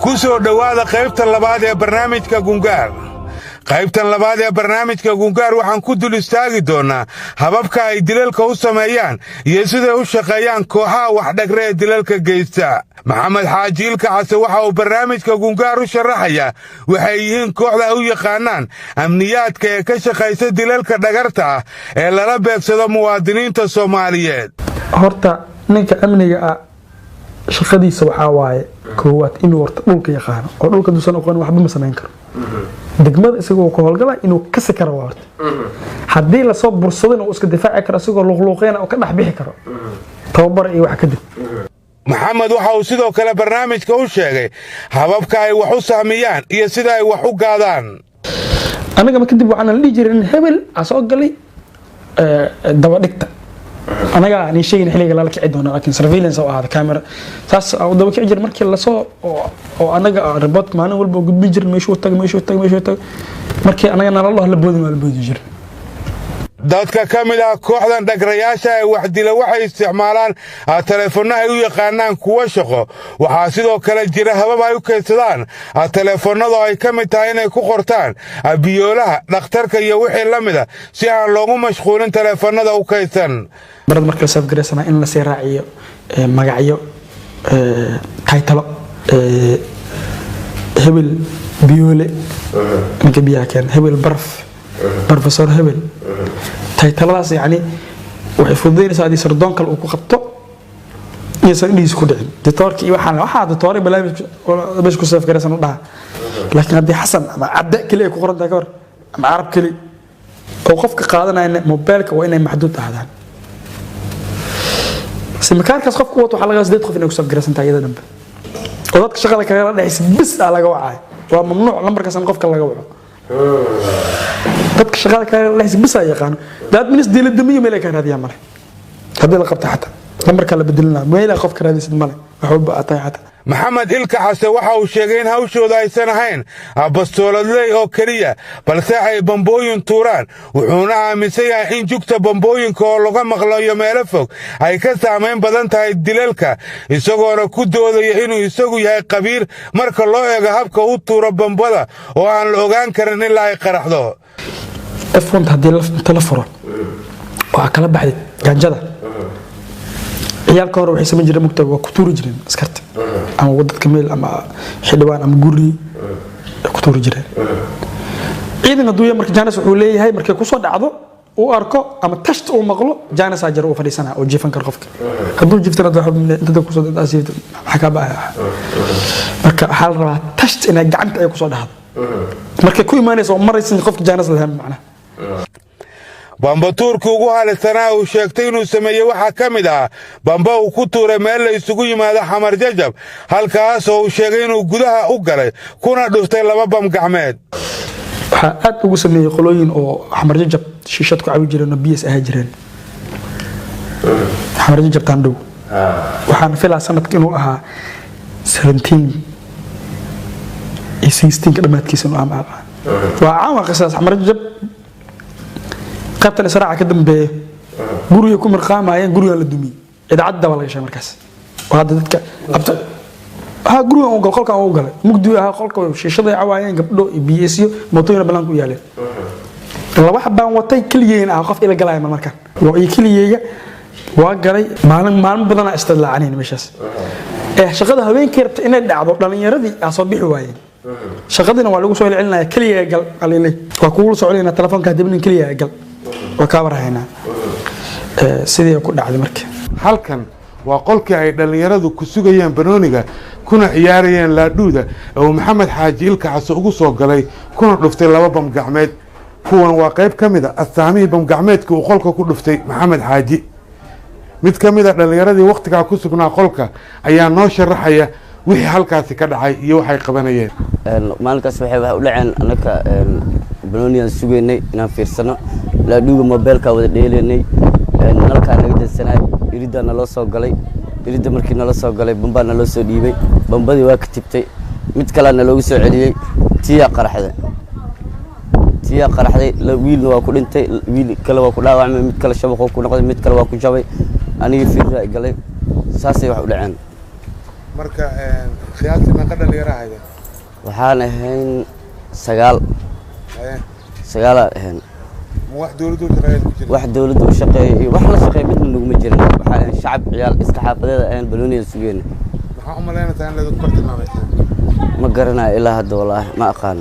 ku soo dhowaada qaybta labaad ee barnaamijka Gungaar. qaybtan labaad ee barnaamijka Gungaar waxaan ku dul istaagi doonaa hababka ay dilalka u sameeyaan iyo sida u shaqeeyaan kooxaha wax dhagre ee dilalka geysta. Maxamed Xaaji Ilka Case waxa uu barnaamijka Gungaar u sharaxayaa waxay yihiin kooxda u yaqaanaan amniyaadka ee ka shaqeysa dilalka dhagarta ah ee lala beegsado muwaadiniinta Soomaaliyeed. horta ninka amniga shaqadiisa waxa waaye koowaad inuu horta dhulka yaqaan oo dhulka duusan aqoon waxba ma sameyn karo degmada isagoo ku howlgala inuu ka sikaro horta hadii la soo bursado inuu iska difaaci karo isagoo luqluqeena oo ka dhax bixi karo tababar iyo wax ka dib. Maxamed waxa uu sidoo kale barnaamijka u sheegay hababka ay wax u saamiyaan iyo sida ay wax u gaadaan. anaga kadib waxaan la dhijirin hebel asoo galay daba dhigta anaga aan sheegin xiliga la kici doono laakiin surveillance oo aad camera taas oo daba kici jir markii la soo oo anaga report maalin walba gudbin jir meeshu tag markii anaga nala la boodin jir. dadka kamid ah kooxdan dhagrayaasha ay wax dila waxay isticmaalaan telefoonada ay u yaqaanaan kuwa shaqo. waxaa sidoo kale jira habab ay u kaydsadaan telefoonada ay kamid tahay inay ku qortaan biyoolaha dhakhtarka iyo wixii la mid ah si aan loogu mashquulin telefoonada u kaydsan. barad markii la safgareysana in la sii raaciyo magacyo taytalo hebel biyoole ninka biyaha keen hebel barf Professor Hebel taytaladaas yani waxay fududeynaysaa hadii sardoon kale uu ku qabto inaysan dhiis ku dhicin doctorka iyo waxa doctor balaamij ku safgaraysan u dhaha laakiin hadii xasan ama cadda kaliya ku qoran tahay kor ama arab kaliya oo qofka qaadanayna mobilka waa inay maxduud ahaadaan si makaarkaas qofku wato waxa laga soo qof inay ku safgaraysan tahay iyada dambe oo dadka shaqada kaga dhaxaysa bis laga wacay waa mamnuuc lambarkaas qofka laga waco dadka shaqada ka leeyahay bisa yaqaan dad minis diilad damiyo meel ka raadiya male hadii la qabto xataa lambarka la bedelna meel qof ka raadisid male wax walba atay xataa. Maxamed Ilka Case waxa uu sheegay in hawshooda aysan ahayn bastooladley oo kaliya balse ay bambooyin tuuraan wuxuuna aaminsan yahay in jugta bambooyinka oo laga maqlayo meelo fog ay ka saameyn badan tahay dilalka isagoona ku doodaya inuu isagu yahay qabiir marka loo eego habka uu tuuro bambada oo aan la ogaan karin ilaa ay qaraxdo. afwan hadii la telefon waxa kala baxday ganjada ciyaalka hore waxay sameyn jireen mugtaga ku tuuri jireen askarta ama wadadka meel ama xidhawaan ama guri ku tuuri jireen ciidan duuya markii jaanas wuxuu leeyahay markii ku soo dhacdo uu arko ama tashta uu maqlo jaanas ajar uu fadhiisana oo jifan kar qofka haduu jiftana inta ku soo daasiyo waxa baa marka hal raba tashta inay gacanta ay ku soo dhacdo markii ku iimaanayso maraysan qofka jaanas la macna bamba tuurku ugu halisanaa uu sheegtay inuu sameeyay waxa kamid ah bamba uu ku tuuray meel la isugu yimaado Xamar Jajab halkaas oo uu sheegay inuu gudaha u galay kuna dhuftay laba bam gacmeed. waxa aad ugu sameeyay qolooyin oo Xamar Jajab shiishad ku cawi jireen oo BS ah jireen Xamar Jajab taandhow waxaan filaa sanadkii inuu ahaa 17 16 dhamaadkiisa oo ama waa caawin qisas Xamar Jajab qaybta israaca ka dambeeyay guriga ku marqaamayeen guriga la dumiyay idaacada wala gashay markaas waa dadka abta guriga oo qolka oo galay mugdi ah qolka shiishada cawaayeen gabdho BS iyo mootooyin balan ku yaaleen laba xabaan watay kaliyeena qof ila galay markan waa kaliyeega waa galay maalin badan istadlaaceen meeshaas shaqada habeenkii rabta inay dhacdo dhalinyaradii soo bixi waayeen shaqadina waa lagu soo celinaya kaliyeega gal alilay waa ku soo celinaya telefoonka dibnin kaliyeega gal وكابرهنا سيدي ku dhacday markii halkan waa qolkii ay dhalinyaradu ku sugayeen banooniga kuna ciyaarayeen laadhuuda oo Maxamed Xaaji Ilka Case ugu soo galay kuna dhuftay laba bam gacmeed kuwan waa qayb kamid ah astaamihii bam gacmeedka uu qolka ku dhuftay Maxamed Xaaji mid kamid ah dhalinyaradii waqtiga ku sugnaa qolka ayaa noo sharaxaya wixii halkaas ka dhacay iyo waxay qabanayeen. maalinkaas waxay u dhaceen anaka banooniyan sugeynay inaan fiirsano laadhuuga mobilka wada dheeleynay nalka naga dansanay irida nala soo galay irida markii nala soo galay bamba nala soo dhiibay bambadii waa ka tibtay mid kale naloogu soo celiyay tiya qaraxday la wiilna waa ku dhintay wiil kale waa ku dhaawacmay mid kale shabaq ku noqday mid kale waa ku jabay aniga fiirra galay saasay wax u dhaceen marka qiyaastii meeqa dhalinyaro ahayda waxaan ahayn 9 ahayn wax dawladdu shaqeeyay ku jira wax dawladdu u shaqeeyay wax la shaqeeyay midna naguma jirin waxaan shacab ciyaal iska xaafadeeda aan balooniga sugeen waxaan u maleynayaa in lagu bartilmaameeyo ma garanayo ilaa hadda wallaahi ma aqaan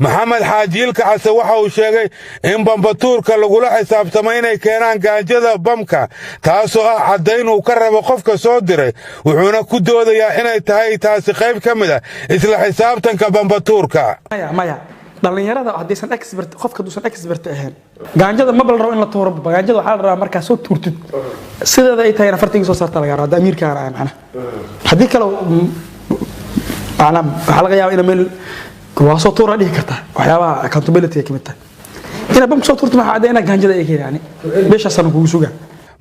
maxamed xaaji ilka case waxa uu sheegay in bambatuurka lagula xisaabtamay inay keenaan gaajada bamka taasoo ah caddayn uu ka rabo qofka soo diray wuxuuna ku doodayaa inay tahay taasi qayb ka mid ah isla xisaabtanka bambatuurka maya dhalinyarada haddaysan expert qofka duusan expert ahayn gaanjada ma bal rabo in la tuuro gaanjada waxaa la rabaa markaa soo tuurtid sideeda ay tahay fartiga soo saarta laga rabo amiirkaan ah macna haddii kale waxaa laga yaabaa in meel waa soo tuura dhihi kartaa waxyaabaha accountability ka mid tahay ina bamka soo tuurto maxaa cadayna gaanjada ay keenayaan beeshaasana kugu sugaa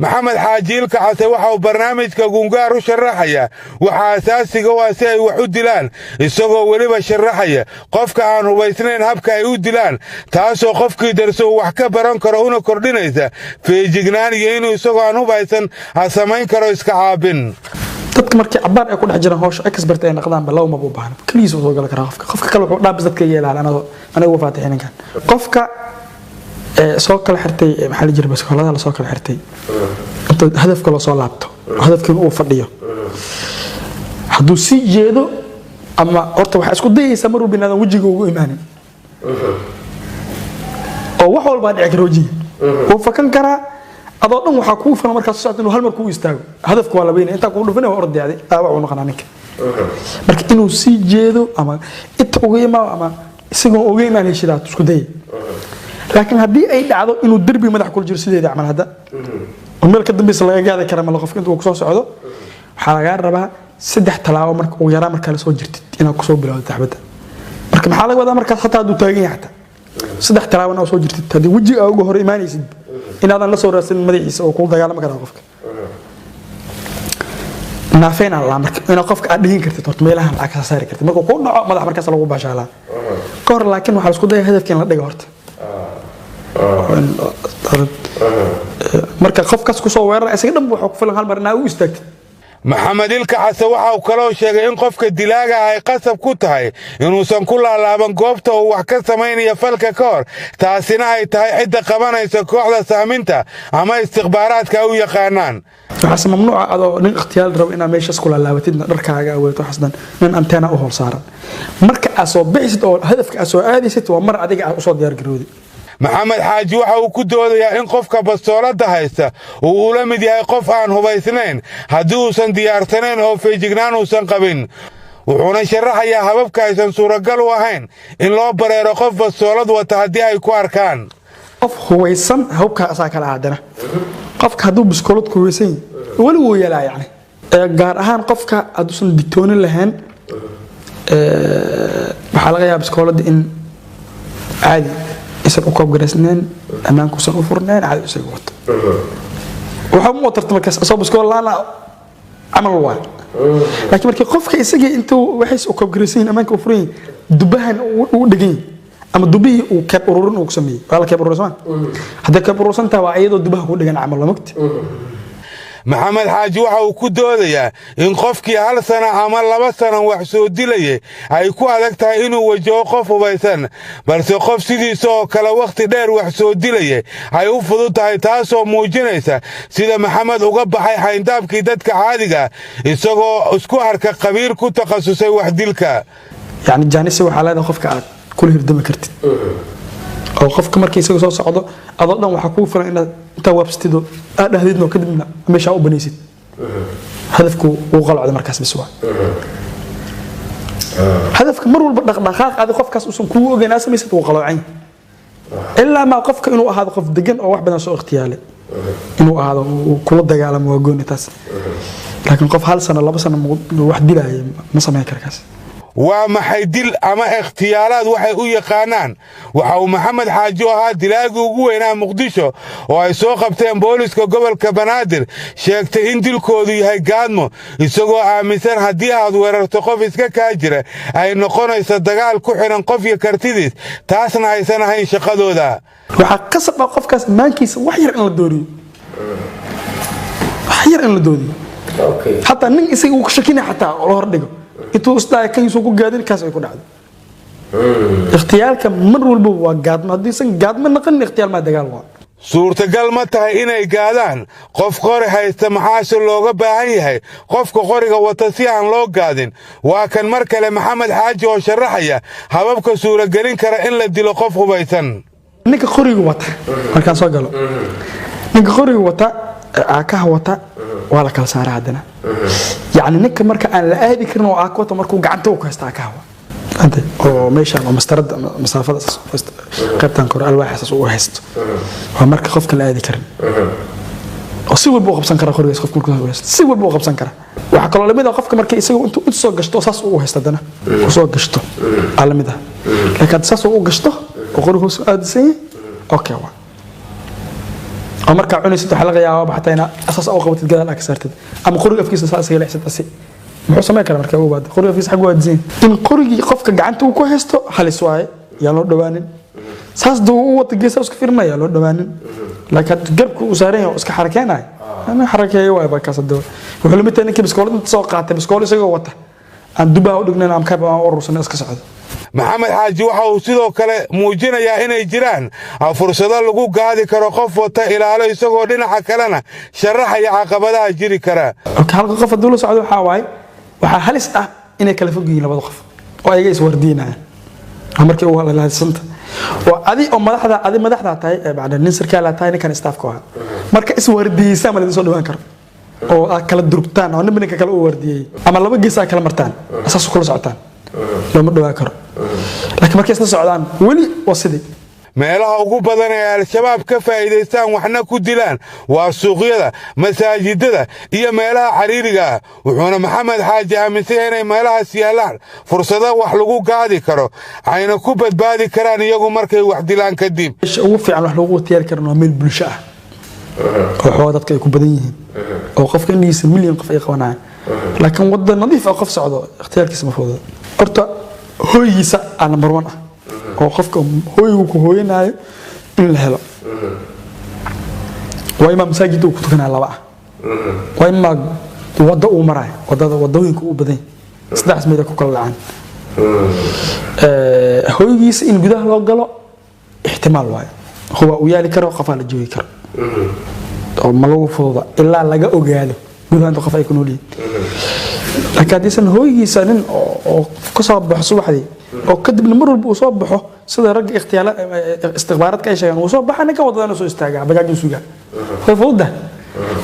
maxamed xaaji ilka case waxa uu barnaamijka gungaar u sharaxaya waxa asaasiga waa si ay wax u dilaan isagoo weliba sharaxaya qofka aan hubaysnayn habka ay u dilaan taasoo qofkii darso wax ka baran karo una kordhinaysa feejignaan iyo inuu isagoo aan hubaysan samayn karo iska caabin dadka markii cabaar ay ku dhex jiraan hawsha expert ay noqdaan balaw ma u baahan kaliis oo gal kara qofka kale wuxuu dhaabis dadka yeelaan anagu faatixinkan qofka soo kala xirtay maxaa la jiray baskoolada la soo kala xirtay inta hadafka loo soo laabto hadafkan uu fadhiyo hadduu si jeedo ama horta waxa isku dayaysa mar walba inaadan wajiga ugu imaanin oo wax walba dhici karo wajiga oo fakan karaa adoo dhan waxa kuu filan markaas socdo inuu hal mar ku istaago hadafku waa labeynay inta ku dhufanay waa ordayday waa uu noqonaa ninka marka inuu si jeedo ama inta ugu imaa ama isagoo ugu imaan heshidaad isku day laakiin haddii ay dhacdo inuu derbi madax kul jiro sideeda camal hadda meel ka dambaysa laga gaadi kara ma qofka intuu ku soo socdo waxa laga rabaa 3 talaabo marka uu yaraa marka la soo jirtid inaad ku soo bilowdo taxbada marka maxaa laga wadaa marka hataa adu taagan yahay 3 talaabo inaad soo jirtid hadii wajiga ugu hor imaanaysid inaadan la soo raadsan madaxiisa oo ku dagaalama kara qofka naafeen alla marka ina qofka aad dhihin kartid horta meelaha lacag ka saari kartid marka ku dhaco madax markaas lagu baashalaa kor laakiin waxa isku dayay hadafkeen la dhigo horta marka qofkaas ku soo weerar isaga dhanba wuxuu ku filan hal mar inaa u istaagtid maxamed ilka case waxa uu kaloo sheegay in qofka dilaaga ay qasab ku tahay inuusan ku laalaaban goobta uu wax ka samaynayo falka ka hor taasina ay tahay cidda qabanaysa kooxda saaminta ama istikhbaaraadka u yaqaanaan waxaase mamnuuca adoo nin ikhtiyaal rabo inaad meeshaas ku laalaabatidna dharkaaga aweeto xasdan nin anteena u hool saaran marka aad soo bixisid oo hadafka aad soo aadaysid waa mar adiga aad u soo diyaar garowday maxamed xaaji waxa uu ku doodayaa in qofka bastoolada haysta uu la mid yahay qof aan hubaysnayn haddii uusan diyaarsanayn oo feejignaan uusan qabin wuxuuna sharaxayaa hababka aysan suuragal u ahayn in loo bareero qof bastoolad wata haddii ay ku arkaan qof hubaysan habka asaa kala aadana qofka hadduu bastoolad ku hubaysan wali wuu yeelaa yani gaar ahaan qofka hadduusan digtoonin lahayn waxaa laga yaabaa bastoolada in caadi إسر أكوب جرسنين أمان كوسن أفرنين عادي إسر قوت وحب موترت مركز أصاب سكول لا عمل واحد لكن مركز قف كيسجي أنتوا وحش أكوب جرسين أمان كوفرين دبهن ودقين أما دبي وكابورون وكسمي ولا كابورون هذا كابورون تبع أيضا دبه ودقين عمل مكت maxamed xaaji waxa uu ku doodayaa in qofkii hal sano ama 2 sano wax soo dilayay ay ku adag tahay inuu wajaho qof hubaysan balse qof sidiisa oo kale waqti dheer wax soo dilayay ay u fudud tahay taasoo muujinaysa sida maxamed uga baxay xayndaabkii dadka caadiga isagoo isku arka qabiir ku takhasusay wax dilka yani jaanisi waxa leedahay qofka aad kula hirdami kartid oo qofka markii isaga soo socdo adoo dhan waxa ku filan inaad inta wabstido aad dhahdidno kadibna meesha u banaysid hadafku uu qalacdo markaas biswa hadafka mar walba dhaqdhaqaaq aad qofkaas uusan ku ogeyn asmaysid uu qalacay illa ma qofka inuu ahaado qof degan oo wax badan soo ikhtiyaale inuu ahaado kula dagaalamo waa goonitaas laakiin qof hal sano 2 sano wax dilay ma sameyn karkaas waa maxay dil ama ikhtiyaalaad waxay u yaqaanaan waxa uu maxamed xaaji ahaa dilaagii ugu weynaa muqdisho oo ay soo qabteen booliska gobolka banaadir sheegtay in dilkoodu yahay gaadmo isagoo aaminsan haddii aad weerarto qof iska kaa jira ay noqonayso dagaal ku xiran qof iyo kartidiis taasna aysan ahayn shaqadooda waxa qasab qofkaas maankiisa wax yar in la dooriyo wax yar in la dooriyo حتى نين إسي وكشكينا حتى الله هردقه إنتو أستاذ كيسو كو قادين كاس يكون عاد اختيارك مر والبو وقاد ما دي سن قاد من نقل اختيار ما دقال وا suurtagal ma tahay inay gaadaan qof qori haysta maxaase looga baahan yahay qofka qoriga wata si aan loo gaadin waa kan mar kale maxamed xaaji oo sharaxaya hababka suuragelin kara in la dilo qof hubaysan ninka qoriga wata markaan soo galo ninka qoriga wata aakaha wata waa la kala saaraa hadana yani ninka marka aan la aadi karin oo aaka wata markuu gacanta u ka haysta aakaha أنت أو ماشان أو مسترد مسافة قبتان كور الواحد أو هست ومرك خوف كلا هذه كرن وسوي بوق بسنكرة خوري خوف كل كله هست سوي بوق بسنكرة وحكوا لي ماذا خوفك مرك يسوي أنتوا أتصل قشطة ساس أو هست هذا وصل قشطة على ماذا لكن ساس أو قشطة وخوري هو سؤال سيء أوكي وا أمرك عوني ست حلقة يا أبو حتى هنا أساس أو قوة الجدال أكثرت أما خوري أفكيس ساس هي لحسة أسي muxuu sameyn karaa markaa uu baad qoriga fiis xaq waadin in qorigi qofka gacanta uu ku haysto halis waay yaa loo dhawaanin saas duu uu wata geesaha isku firmaya loo dhawaanin laakiin garbku uu saaran yahay iska xarakeynay ama xarakeeyo waay baa ka sadoo wuxuu la mid tahay ninkii biskoolada soo qaatay biskool isagoo wata aan dubaha u dhignaan am ka baan urursan iska socdo maxamed xaaji waxa uu sidoo kale muujinayaa inay jiraan fursado lagu gaadi karo qof wata ilaalo isagoo dhinaca kalena sharaxaya caqabadaha jiri kara halka qof dawla socdo waxa waay waxa halis ah inay kala fog yihiin labada qof oo ay is wardiinayaan markii uu la hadlanta oo adi madaxda tahay bacda nin sarkaal tahay ninkan staafka ah marka is wardiisa ma la soo dhawaan karo oo kala durugtaan oo ninka kala u wardiyay ama laba geesaa kala martaan asaas kula socotaan lama dhawaan karo laakiin markay isla socdaan wali wasidii meelaha ugu badan ee al-shabaab ka faa'iideystaan waxna ku dilaan waa suuqyada masaajidada iyo meelaha xariiriga wuxuuna maxamed xaaji aaminsan inay meelahaas yaalaan fursado wax lagu gaadi karo ayna ku badbaadi karaan iyagu markay wax dilaan kadib ugu fiican wax lagu tiyaar karno meel bulsho ah oo dadka ay ku badan yihiin oo qofka intiisa milyan qof ay qabanayaan laakiin wada nadiif ah qof socdo ikhtiyaarkiisa ma fududa horta hooyiisa aan number 1 ah oo qofka hooyigu ku hooyanayo in la helo waa imaam masaajid uu ku tukanaa laba ah waa imaam wada uu maray wadooyinka uu badan saddex meelo ku kala lacaan hooyigiisa in gudaha loo galo ihtimaal waay huwa uu yaali karo qof la joogi karo oo ma lagu fududa ilaa laga ogaado gudaha qof ay ku noolyihiin laakiin hadiisan hooyigiisa nin oo ka soo baxo subaxdii oo kadibna mar walba uu soo baxo sida rag istikhbaaraadka ay sheegaan uu soo baxana ka wadadana soo istaagaa bagaaj suuga way fududa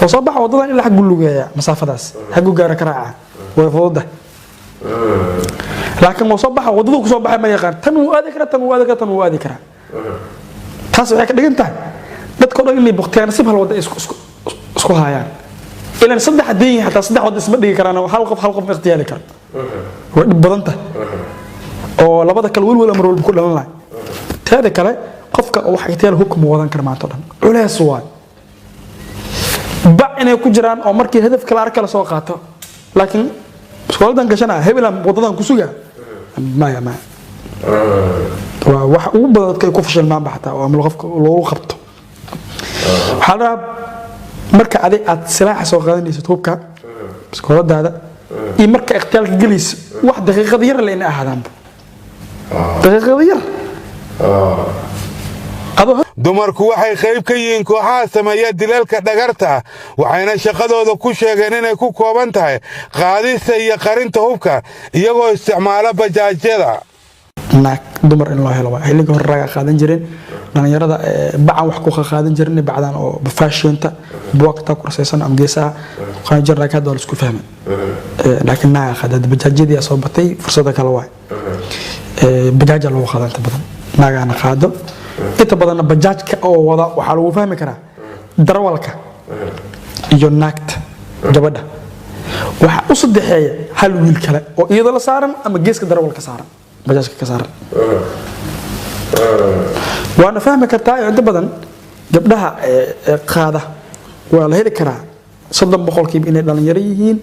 oo soo baxa wadadan ilaa xaq lugeeya masaafadaas xaq gaara karaaca way fududa laakiin uu soo baxa wadadu ku soo baxay ma yaqaan tan uu aadi kara tan uu aadi kara taas waxay ka dhigan tahay dadka oo inay baqtiyaan si hal wada isku hayaan ilan saddex deyn hatta saddex wada isma dhigi karaan hal qof ikhtiyaari karo way badan tahay oo labada kale wal amar walba ku dhalan lahay taada kale qofka wax ikhtiyaar hukum wadan kara maanta dhan culays waa ba inay ku jiraan oo markii hadaf kala arka la soo qaato laakiin iskooladan gashana hebelan wadadan ku suga ma wax ugu badan dadka ku fashilmaan baxta oo ama qofka loo qabto xalaa marka aad silaax soo qaadanayso hubka iskooladaada iyo marka ikhtiyaarka galis wax daqiiqad yar la in ahaadaan daqiiqad yar dumarku waxay qayb ka yihiin kooxaha sameeya dilalka dhagarta waxayna shaqadooda ku sheegeen inay ku kooban tahay qaadista iyo qarinta hubka iyagoo isticmaala bajaajyada dumar in loo helo waa xilliga hore raga qaadan jireen dhalinyarada bacan wax ku qaadan jireen bacdan oo fashion-ta buugta kursaysan am geesaha qaan jirna ka dal isku fahmay laakiin naa qadad bajaajyada soo batay fursada kale waa bajaaj loo qaadanta badan naagana qaado inta badan bajaajka oo wada waxa lagu fahmi karaa darawalka iyo naagta gabadha waxa u sadeexeeya hal wiil kale oo iyada la saaran ama geeska darawalka saaran bajaajka ka saaran وانا فاهمك كرتاي عند بدن gabdhaha qaada waa la heli karaa 30% inay dhalinyaro yihiin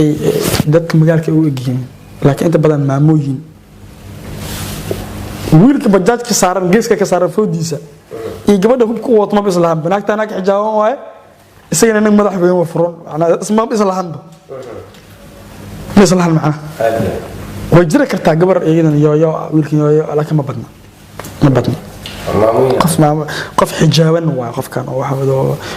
ay dadka magaalka u egyihiin laakiin inta badan maamooyin wiilka bajaajka saaran geeska ka saaran foodiisa iyo gabadha hubku wadma islaam banaagtana ka xijaaban waay isagana nag madax weyn waa furan ana isma islaam مثل هالمعنى وجرى كرتا قبر إيجنا يو ويلكن يو لكن ما بدنا قف حجابا وقف كان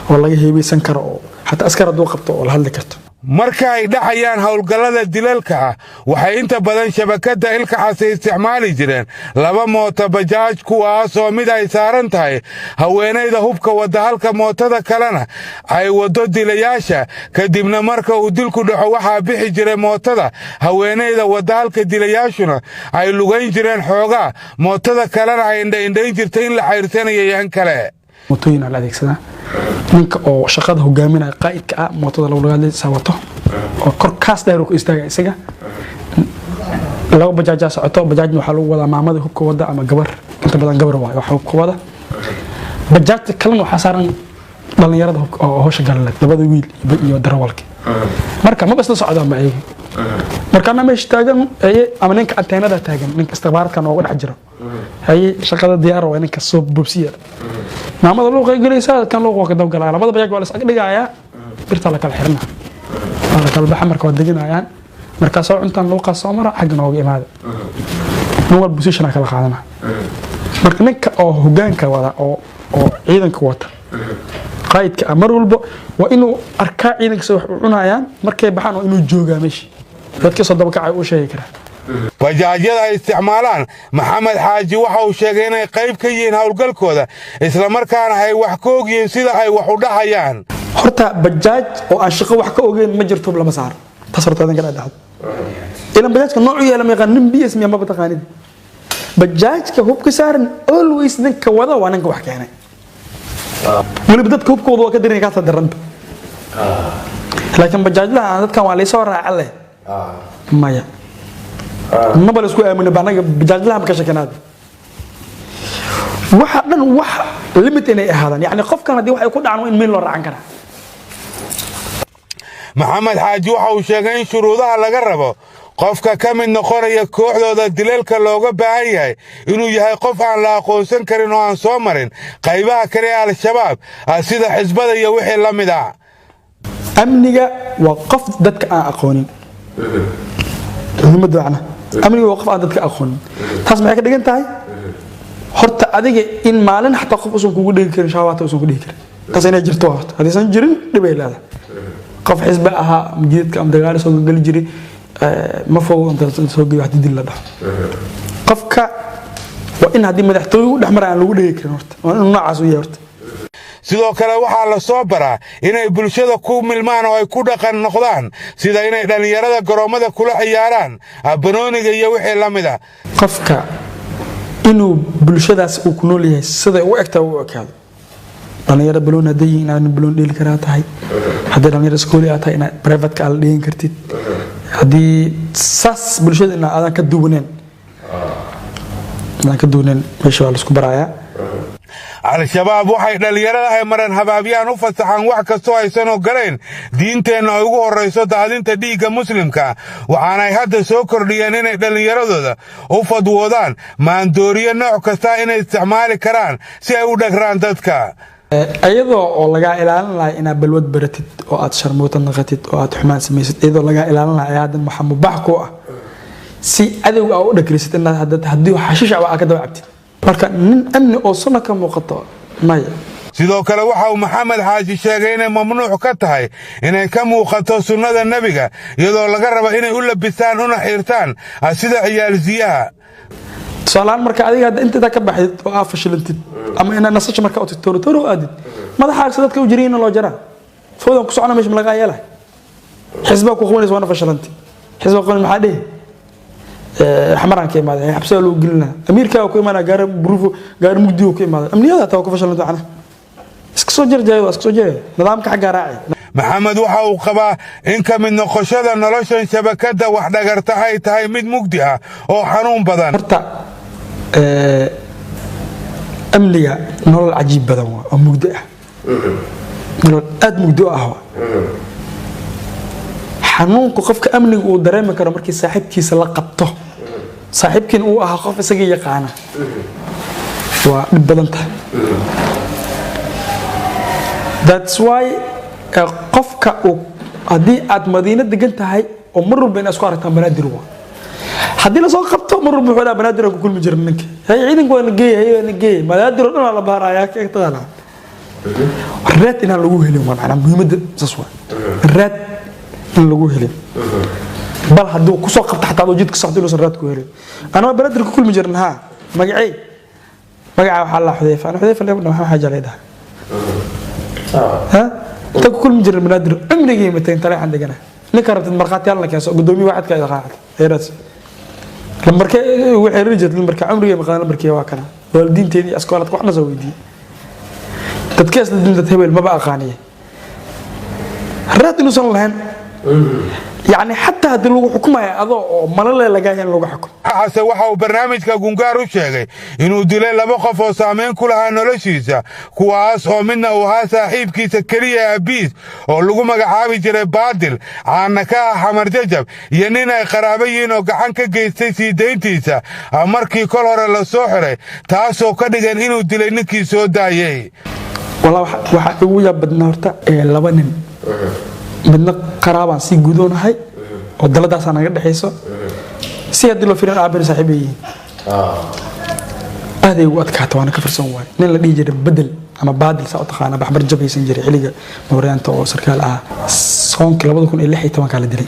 والله هي بيسنكر حتى أسكر دو قبطه ولا هل ذكرت marka ay dhacayaan howlgallada dilalka ah waxay inta badan shabakada ilkaxas isticmaali jireen laba mooto bajaaj kuwaas oo mid ay saaran tahay haweeneyda hubka wada halka mootada kalena ay wado dilayaasha kadibna marka uu dilku dhaco waxa bixi jiray mootada haweeneyda wada halka dilayaashuna ay lugayn jireen xoogaa mootada kalena ay indhayn jirtay in la xiriirsanayo yan kale موتوين على ذيك سنة نك أو شقده جامينا قائد كأ موتو لو لقى سوته أو كركاس ده يروح يستجع سجع لو بجاج سعته بجاج محلو ولا معمد هو كودا أما جبر أنت بدن جبر واي وحلو كودا بجاج تكلم وحصارن بلن يرد هو شغال لك لبده ويل يودر والك مركا ما بس نصعد معي مركا أنا مش تاجن أي أما نك أنتنا ده تاجن نك استخبارات كانوا ولا حجرة هي شغلة ديار وينك الصوب بوسير معمد لو قيليسا كان لو قدام قال لبدا بياج ولا اسق دغايا birta la kala xirna wala kala baxa marka wad deganayaan marka soo cuntan loo qaso mara xaq nooga imaada noo position kala qaadana marka ninka oo hogaanka wada oo ciidanka wata qaydka amar walba waa inuu arka ciidanka soo cunayaan markay baxaan oo inuu jooga meeshii dadka soo daba kacay u sheegi kara bajaajyada ay isticmaalaan maxamed xaaji waxa uu sheegay inay qayb ka yihiin howlgalkooda isla markaana ay wax ka ogyihiin sida ay wax u dhahayaan horta bajaaj oo aan shaqo wax ka ogeyn ma jirto lama saar tasartoodan kala dhacdo ila bajaajka nooc yeelan ma yaqaan BS ma bataqaanid bajaajka hubka saaran always ninka wada waa ninka wax keenay wali dadka hubkooda waa ka dirin ka tadaranta laakiin bajaajlaha dadkan waa la soo raacay maya ما بلسكو أمين بانك بجاج لها مكشة كناد واحد ليميت إني هذا يعني قف كان دي واحد يكون عنوان مين لور عن كنا محمد حاج waxa uu sheegay in shuruudaha laga rabo qofka ka mid noqonaya kooxdooda dilalka looga baahan yahay inuu yahay qof aan la aqoonsan karin oo aan soo marin qaybaha kale ee al-shabaab sida xisbada iyo wixii la mid ah amniga waa qof dadka aan aqoonin مدعنا أمني وقف عندك أخون تسمع كده جنتاي هرت أديك إن مالن حتى قف أسون كوجود كير شهوات أسون كوجود كير تسينا جرتوات هذه سنجرين دبي لا قف حزبها مجيد كم دجال سوق قل جري ما فوق أنت سوق واحد يدل له قف ك وإن هذه مدحتوه دحمر عن لوجود كير هرت وأنا نعسو يهرت sidoo kale waxa la soo baraa inay bulshada ku milmaan oo ay ku dhaqan noqdaan sida inay dhalinyarada garoomada kula ciyaaraan banooniga iyo wixii la mid ah qofka inuu bulshadaas uu ku nool yahay sida uu egta uu ekaado dhalinyarada baloon haday inaan baloon dhili karaa tahay haddii dhalinyarada iskool ay tahay in private ka la dhigin kartid haddii saas bulshada in aadan ka duwaneen meesha waa la isku barayaa al-shabaab waxay dhalinyarada ay maran habaabiyaan u fasaxaan wax kastoo aysan ogolayn diinteena ay ugu horeyso daadinta dhiigga muslimka waxaana ay hadda soo kordhiyeen inay dhalinyaradooda u fadwoodaan maandooriyo nooc kasta inay isticmaali karaan si ay u dhagraan dadka ayadoo oo laga ilaalin lahaa inaad balwad baratid oo aad sharmuuta naqatid oo aad xumaan samaysid ayadoo laga ilaalin lahaa aadan maxamed baxku ah si adowga u dhagrisid inaad haddii xashish ah ka dabactid marka nin amni oo sano ka muuqato maya sidoo kale waxa uu maxamed xaaji sheegay inay mamnuuc ka tahay inay ka muuqato sunnada nabiga iyadoo laga rabo inay u labisaan una xirtaan sida ciyaal ziyaha salaan marka adiga inta ka baxid oo aaf fashilantid ama ina nasasho marka oo toro aadid madaxa dadka u jiriina loo jaraa foodan ku socona meesha laga yeelay xisba ku qoonayso wana fashilantid xisba qoon maxaa dheh حمران كيما هذا حبسه لو قلنا أمريكا وكيما أنا قارب بروفو قارب مجدي وكيما هذا أمني هذا توقف فشل أنا اسكسوجر جاي واسكسوجر نظامك حق راعي محمد وحا وقبا إنك من نقشة نلاشن شبكة واحدة قرتها تهاي مد مجديها أو حنون بدن مرتا أمليا نور عجيب بدن أو مجدئة نور أد مجدئة هو حنونك قفك أمني ودريمك أنا مركي صاحبك يسلا قبته صاحبك إنه قف سجى يقعنا وبدنته that's why قفك هذه عد مدينة دقنت هاي ومروا بين أسكار بنادر هو حد لا سوق قبته مروا بحولا بنادر كل مجرم منك هي عيدك وين جاي هي نجي بنادر أنا على بحر عياك طالع الرات إن اللجوه اليوم أنا مهم سسوا الرات إن اللجوه اليوم بل حدو كسوق قبته حتى لو جيت كسرت له الرات كويل أنا بنادر كل مجرم ها مجعي مجعي وحلا حذيفة أنا حذيفة اللي ابنه حاجة عليه ده ها تقول كل مجرم بنادر عمري جي 200 طلع عندك أنا نكرت المرقات يلا كاس قدومي واحد كذا قاعد هيرس لما ركع وحرجت المركع عمري ما قال المركع واكنا والدين تيدي اسكولات waxna soo weydiiyay dadkaas dinta hebel ma baa qaaniye raadinu san lahayn يعني حتى هذا لو حكمها أضو ملله لجاهين لو حكم. حسن وحاو برنامج كجونجار وشيء إنه دليل لبقى فصامين كلها نرشيسة كواس أو منا وها صاحب كيس كريه أبيس أو لقوا مجحابي جري بادل عنك حمر ججب ينينا قرابيين أو كحنك جيستي دينتيسا أمركي كلها للسحرة تاسو كدجن إنه دليل نكي سودايي. والله واحد بدنا هرتا لبنان. بدنا قرابان سي غودون هاي او دلداس انا غدخيسو سي هدي لو فيران عبر صاحبي هذه وقت كاتوانا كفرسون واي نين لا ديجي بدل اما بادل ساو تخانا بحبر جبيسن جري خليغا موريانتا او سركال سونك 2016 كان ديري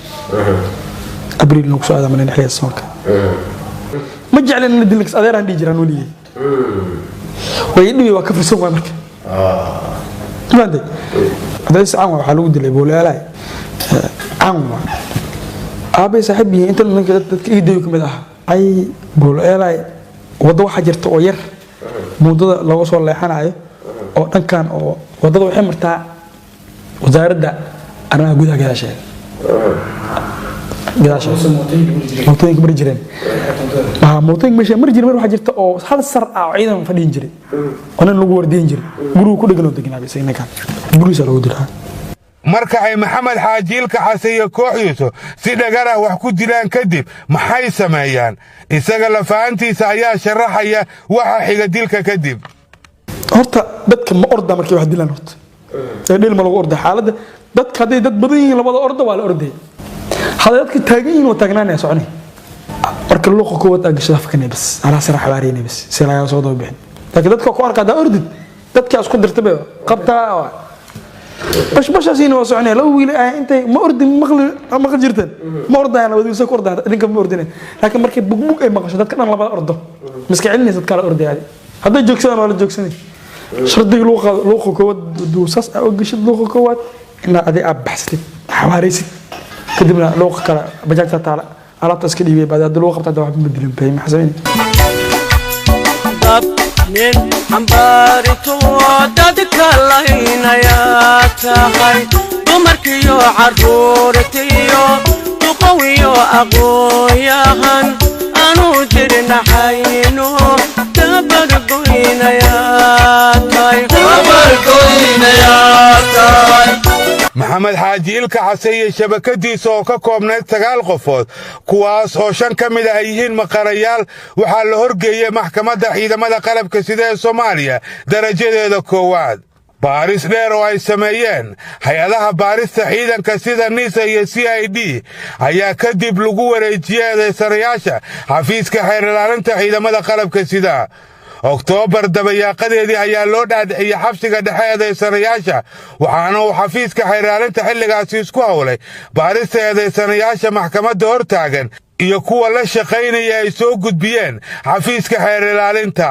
ابريل نو سو ادم نين خليس سونك ما جعلنا ندلكس ادير عندي جيران ولي ويدوي وا كفرسون واي marka ماذا هذا عام حلود اللي بقول لا عام أبي صاحبي أنت اللي كيديو كمده أي بقول لا وضوء حجرت أو ير موضوع لو وصل الله حنايه أو أن كان أو وضوء حمرتها وزارة أنا أقول هذا شيء هذا شيء موتين مرجرين موتين مش مرجرين مرة حجرت أو هذا السر عيدا فدين جري أنا نقول دين جري برو كل جنود دقينا بس إنك برو سلوا درها marka ay maxamed xaajiilka xasaya kooxiisu si dhagara wax ku dilaan kadib maxay sameeyaan isaga la faantiisa ayaa sharaxaya waxa xiga dilka kadib horta dadka ma orda markii wax dilaan horta ee dhil ma lagu orda xaaladda dadka haday dad badan yihiin labada orda waa la orday haday dadka taagan yihiin oo taagnaanay soconay marka luuqa koowad agasho afkane bas ala sarax waareenay bas si laga soo doo bixin laakiin dadka ku arka daa ordid dadka isku dirtay qabtaa باش أسيني وصعني لو ويل أنت ما أردن مغل جرتن ما أردن أنا بدي أسوق أردن إنك ما أردن لكن مركب بوك أي مغش ده كان الله بأرده مسك علني تذكر أردي هذا جوكسان ولا جوكساني شردي لوخ كواد دوساس أو جش لوخ كواد إن هذا أبحث حواريس كدمنا لوخ كلا بجاك تعالى على تسكيلي بعد هذا لوخ بتاع واحد مدرب فاهم حسبين من حمبارتو دادك اللهين يا تاهي دمركيو عرورتيو تقويو أقوياهن أنو جرنا حينو تبرقوين يا تاي تبرقوين يا تاي maxamed xaajiilka xasaya shabakadiisa oo ka koobnayd 9 qofood kuwaas oo 5 ka mid ah yihiin maqarayaal waxaa la horgeeyay maxkamadda ciidamada qalabka sida ee Soomaaliya darajadeeda koowaad baaris dheer oo ay sameeyeen hay'adaha baarista ciidanka sida NISA iyo CID ayaa kadib lagu wareejiyay sarayaasha xafiiska xeer ilaalinta ciidamada qalabka sida أكتوبر دبياقدي ayaa loo dhaadhiciyay xabsiga dhexe ee sanayaasha waxaana uu xafiiska xeeraalinta xilligaasi isku hawlay baarista ee sanayaasha maxkamadda hortaagan iyo kuwa la shaqaynaya ay soo gudbiyeen xafiiska xeeraalinta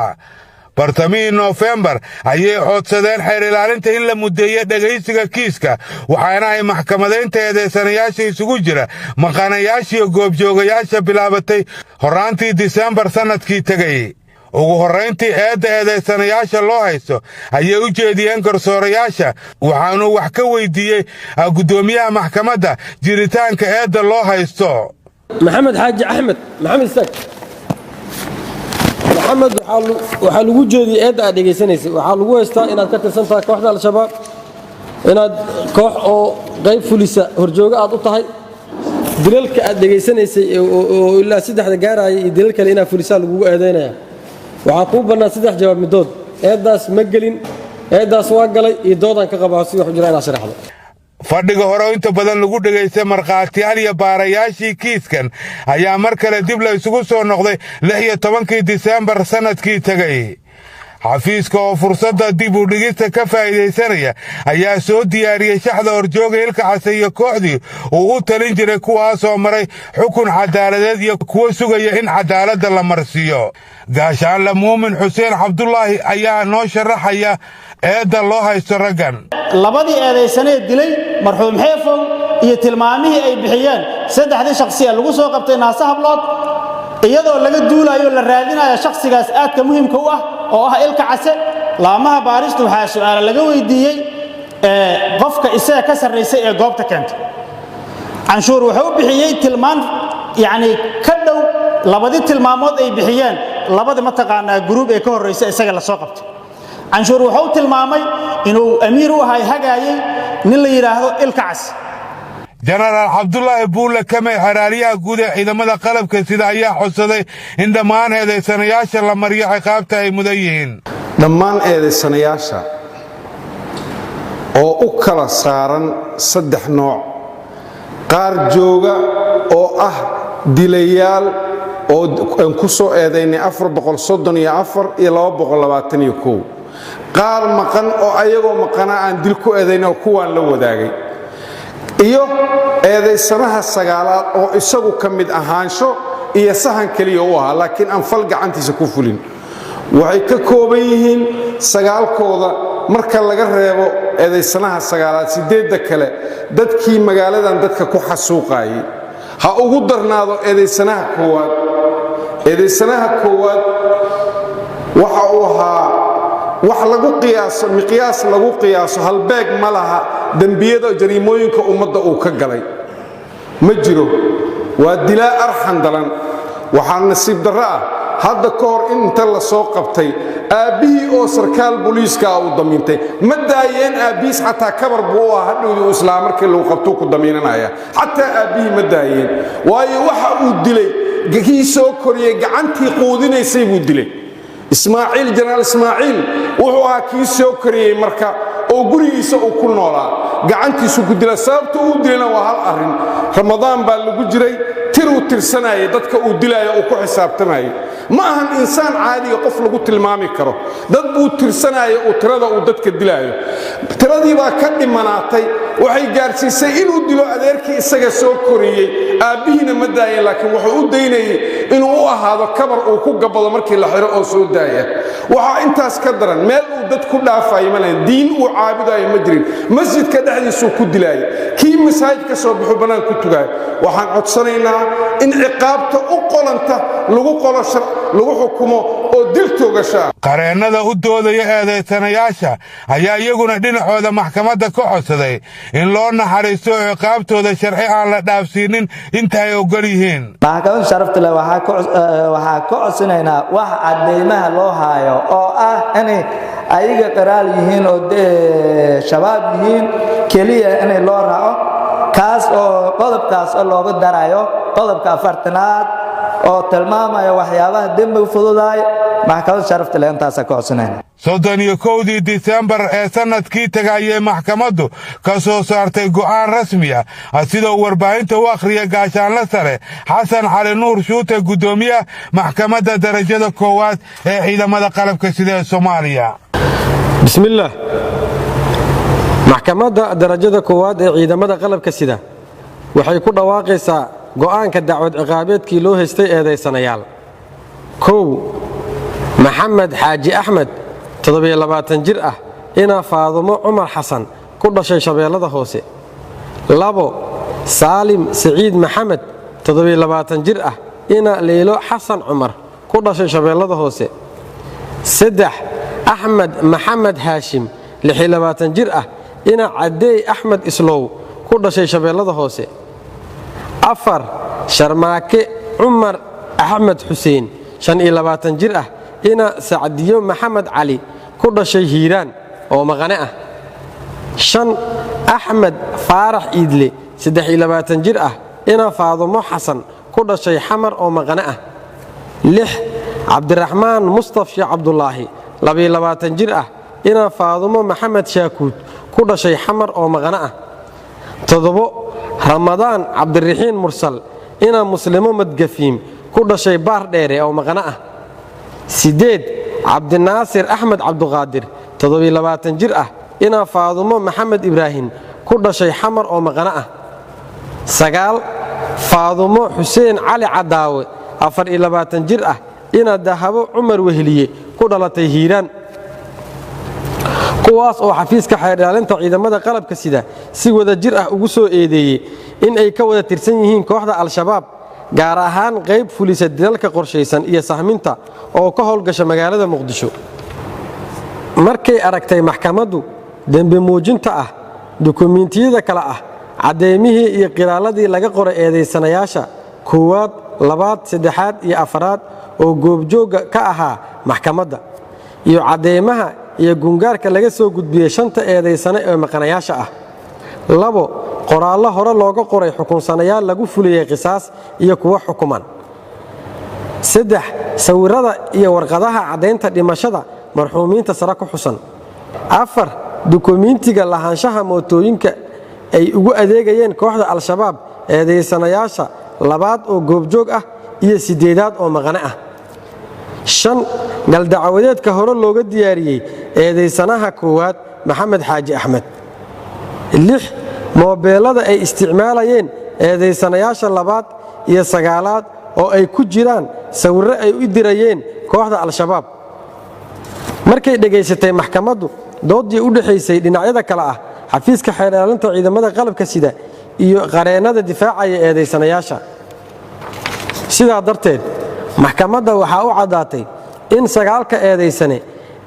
bartamii November ayay codsadeen xeeraalinta in la mudeeyo dhageysiga kiiska waxaana ay maxkamadeynta ee sanayaasha isugu jira maqanayaasha iyo goobjoogayaasha bilaabatay horaantii December sanadkii tagay ugu horeyntii eedaysanayaasha loo haysto ayay u jeediyeen garsoorayaasha waxaanu wax ka weydiiyay gudoomiyaha maxkamadda jiritaanka eedda loo haysto maxamed xaaji axmed maxamed isaaq maxamed waxa lagu jeediyay eedda aad dhageysanaysa waxa lagu haystaa inaad ka tirsan tahay kooxda al-shabaab inaad koox oo qayb fulisa horjooga aad u tahay dilalka aad dhageysanaysay oo ilaa 3 gaarayay dilal kale inaad fulisa lagu eedeynaya waxaa ku banaan 3 jawaab midood eedaas ma gelin eedaas waa galay iyo doodan ka qabaa si wax jira inaad sharaxdo fadhiga hore inta badan lagu dhegaystay markhaatiyaal iyo baarayaashii kiiskan ayaa mar kale dib la isugu soo noqday 16 Diseembar sanadkii tegay. xafiiska oo fursadda dib u dhigista ka faa'iidaysanaya ayaa soo diyaariyey shaxda horjooga Ilka Case iyo kooxdii uu u talin jiray kuwaasoo maray xukun cadaaladeed iyo kuwa sugaya in cadaaladda la marsiiyo. gaashaanle Muumin Xuseen Cabdullaahi ayaa noo sharaxaya eedda loo haysto raggan. labadii eedaysanee dilay marxuum Xeefow iyo tilmaamihii ay bixiyeen saddexdii shakhsiya lagu soo qabtay Naasa Hablood iyadoo laga duulayo la raadinayo shakhsigaas aadka muhiimka u ah oo ah Ilka Case. laamaha baaristu waxaa su'aal laga weydiiyey qofka isaga ka sarreysay ee goobta keentay. canshuur wuxuu bixiyey tilmaan ka dhow labadii tilmaamood ay bixiyeen labada mataqaanaa group ee ka horeysay isaga la soo qabtay. canshuur wuxuu tilmaamay inuu amiir u ahay hagaayay nin la yiraahdo Ilka Case. jenaraal Cabdullaahi Buule Kamey xeraaliyaha guud ee ciidamada qalabka sida ayaa codsaday in dhammaan eedaysanayaasha la mariyo ciqaabta ay mudan yihiin. dhammaan eedaysanayaasha oo u kala saaran 3 nooc, qaar jooga oo ah dilayaal oo aan ku soo eedaynay 434 iyo 221, qaar maqan oo ayagoo maqana aan dil ku eedaynay oo kuwaan la wadaagay, iyo eedaysanaha 9aad oo isagu ka mid ahaansho iyo sahan kaliya u ahaa laakiin aan fal gacantiisa ku fulin. waxay ka kooban yihiin 9kooda marka laga reebo eedaysanaha 9aad 8 kale dadkii magaaladan dadka ku xasuuqayay. ha ugu darnaado eedaysanaha koowaad. eedaysanaha koowaad waxa uu ahaa wax lagu qiyaaso miqyaas lagu qiyaaso halbeeg ma laha dambiyada jariimooyinka ummadda uu ka galay ma jiro. waa dilaa arxan dalan. waxaa nasiib darro ah hadda ka hor inta la soo qabtay aabbihii oo sarkaal booliiska uu damiintay ma daayeen aabbihiis xataa kabar buu u ahaa hadhowdii islaam markii lagu qabtuu ku damiinanaya xataa aabbihii ma daayeen waayo waxa uu dilay kii soo koriyey gacantii quudinaysay buu dilay. ismaaciil jenaraal ismaaciil wuxuu ahaa kii soo koriyey marka oo gurigiisa uu ku noolaa gacantiisu ku dila. sababta uu dilayna waa hal arrin. ramadaan baa lagu jiray tiruu tirsanayay dadka uu dilaayo uu ku xisaabtamayay. ma ahan insaan caadiga qof lagu tilmaami karo. dad buu tirsanayay uu tirada uu dadka dilaayo. tiradii baa ka dhimanaatay waxay gaarsiisay inuu dilo adeerkii isaga soo koriyey. aabbihiina ma daayeen laakiin wuxuu u daynayay inuu u ahaado kabar uu ku gabado markii la xiro oo soo daaya. waxaa intaas ka daran meel uu dad ku dhaafayo ma lahayn. diin uu caabudayo ma jirin. masjidka dhexdiisuu ku dilaayay. kii masaajid ka soo baxo bannaan ku tugaayo. waxaan codsanaynaa in ciqaabta u qolanta lagu qolo lagu xukumo oo dil toogasho ah. qareennada u doodaya eedaysanayaasha ayaa iyaguna dhinacooda maxkamadda ka codsaday in loo naxariisto ciqaabtooda sharci aan la dhaafsiinin inta ay ogol yihiin. maxkamadda sharafta leh waxaa ka codsanaynaa wax cadeymaha loo haayo oo ah inay ayaga qiraal yihiin oo shabaab yihiin keliya inay loo raaco kaas oo qodobkaas oo looga darayo qodobka 4aad oo tilmaamaya waxyaabaha dembiga fududaay. maxkamadda sharafta leh intaas ka codsanayna. 31 Diseembar ee sanadkii tagayay maxkamaddu ka soo saartay go'aan rasmi ah sida warbaahinta u akhriya gaashaanle sare Xasan Cali Nuur Shuute gudoomiyaha maxkamadda darajada koowaad ee ciidamada qalabka sida ee Soomaaliya. bismillaah. maxkamadda darajada koowaad ee ciidamada qalabka sida waxay ku dhawaaqaysaa go'aanka dacwad ciqaabeedkii loo haystay eedaysanayaal. 1 maxamed xaaji axmed 27 jir ah inaa Faadumo Cumar Xasan ku dhashay Shabeellada Hoose. 2 saalim saciid maxamed 27 jir ah inaa Leylo Xasan Cumar ku dhashay Shabeellada Hoose. 3 axmed maxamed haashim 26 jir ah inaa Cadeey Axmed Islow ku dhashay Shabeellada Hoose. 4 sharmaake Cumar Axmed Xuseen 25 jir ah ina Sacdiyo Maxamed Cali ku dhashay Hiiraan oo maqane ah. 5 Axmed Faarax Iidle 23 jir ah ina Faadumo Xasan ku dhashay Xamar oo maqane ah. 6 Cabdiraxmaan Mustafa Cabdullaahi 22 jir ah ina Faadumo Maxamed Shaakuud ku dhashay Xamar oo maqane ah. 7 ramadaan cabdiraxiin mursal ina muslimo madgafiim ku dhashay baar dheere oo maqana ah 8 cabdinaasir axmed cabduqaadir 27 jir ah ina faadumo maxamed ibraahim ku dhashay xamar oo maqana ah 9 faadumo xuseen cali cadaawe 24 jir ah ina dahabo cumar wehliye ku dhalatay hiiraan kuwaas oo xafiiska xeer ilaalinta ciidamada qalabka sida si wada jir ah ugu soo eedeeyay in ay ka wada tirsan yihiin kooxda al-shabaab gaar ahaan qayb fulisa dilalka qorshaysan iyo sahminta oo ka howlgasha magaalada muqdisho markay aragtay maxkamaddu dambi muujinta ah dukumiintiyada kala ah cadeymihii iyo qiraaladii laga qoray eedeysanayaasha koowaad labaad saddexaad iyo afaraad oo goobjooga ka ahaa maxkamadda iyo cadeymaha iyo gungaarka laga soo gudbiyey 5 eedeysane ee maqanayaasha ah 2 qoraallo hore looga qoray xukunsanayaal lagu fuliyey qisaas iyo kuwa xukuman 3 sawirada iyo warqadaha cadeynta dhimashada marxuumiinta sare ku xusan 4 dukumiintiga lahaanshaha mootooyinka ay ugu adeegayeen kooxda al-shabaab eedeysanayaasha labaad oo goobjoog ah iyo 8aad oo maqane ah 5 galdacwadeedka hore looga diyaariyey eedeysanaha koowaad maxamed xaaji axmed 6 moobeelada ay isticmaalayeen eedeysanayaasha labaad iyo 9aad oo ay ku jiraan sawirro ay u dirayeen kooxda al-shabaab markay dhageysatay maxkamaddu doodii u dhaxaysay dhinacyada kale ah xafiiska xeer ilaalinta ciidamada qalabka sida iyo qareennada difaacaya eedeysanayaasha sidaa darteed maxkamadda waxaa u caddaatay in 9 eedeysane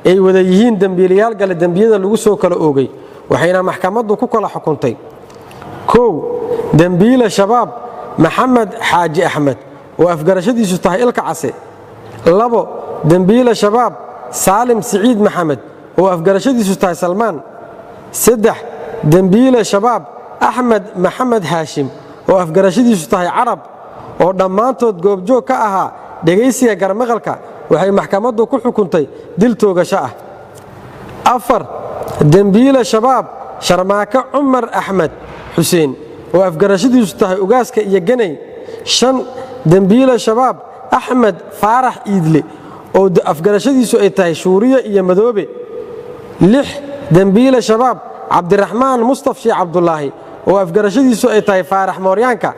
ay wada yihiin dembiilayaal gale dembiyada lagu soo kala oogay waxayna maxkamaddu ku kala xukuntay 1 dembiile shabaab maxamed xaaji axmed oo afgarashadiisu tahay ilka case 2 dembiile shabaab saalim siciid maxamed oo afgarashadiisu tahay salmaan 3 dembiile shabaab axmed maxamed haashim oo afgarashadiisu tahay carab oo dhammaantood goobjoog ka ahaa dhegaysiga garmaqalka waxay maxkamaddu ku xukuntay dil toogasho ah 4 dembiile shabaab sharmaako cumar axmed xuseen oo afgarashadiisu tahay ugaaska iyo ganay 5 dembiile shabaab axmed faarax iidle oo afgarashadiisu ay tahay shuuriye iyo madoobe 6 dembiile shabaab cabdiraxmaan mustafshi cabdulaahi oo afgarashadiisu ay tahay faarax mooryaanka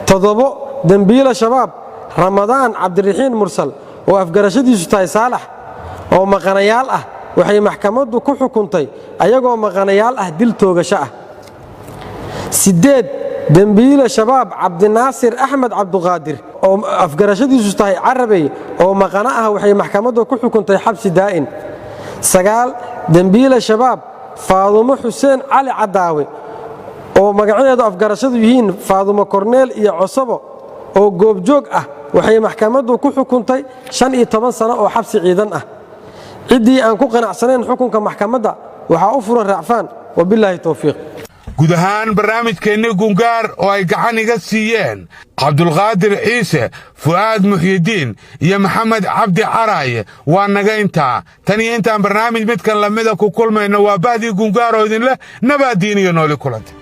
7 dembiile shabaab ramadaan cabdiraxiin mursal oo afgarashadiisu tahay saalax oo maqanayaal ah waxay maxkamaddu ku xukuntay ayagoo maqanayaal ah dil toogasho ah 8 dembiile shabaab cabdinaasir axmed cabduqaadir oo afgarashadiisu tahay carabey oo maqana ah waxay maxkamaddu ku xukuntay xabsi daa'in 9 dembiile shabaab faadumo xuseen cali cadaawe oo magacadeedu afgarashadu yihiin faadumo korneel iyo cosabo oo goobjoog ah waxay maxkamaddu ku xukuntay 15 sano oo xabsi ciidan ah ciddii aan ku qanacsanayn xukunka maxkamadda waxaa u furan raacfaan wabilaahi tawfiiq guud ahaan barnaamijkeenni gungaar oo ay gacan iga siiyeen cabdulqaadir ciise fu'aad muxyidiin iyo maxamed cabdi caraaye waa naga intaa tan iyo intaan barnaamij midkan lamida ku kulmayno waa bahdii gungaar oo idinleh nabaaddiin iyo nooli kulanta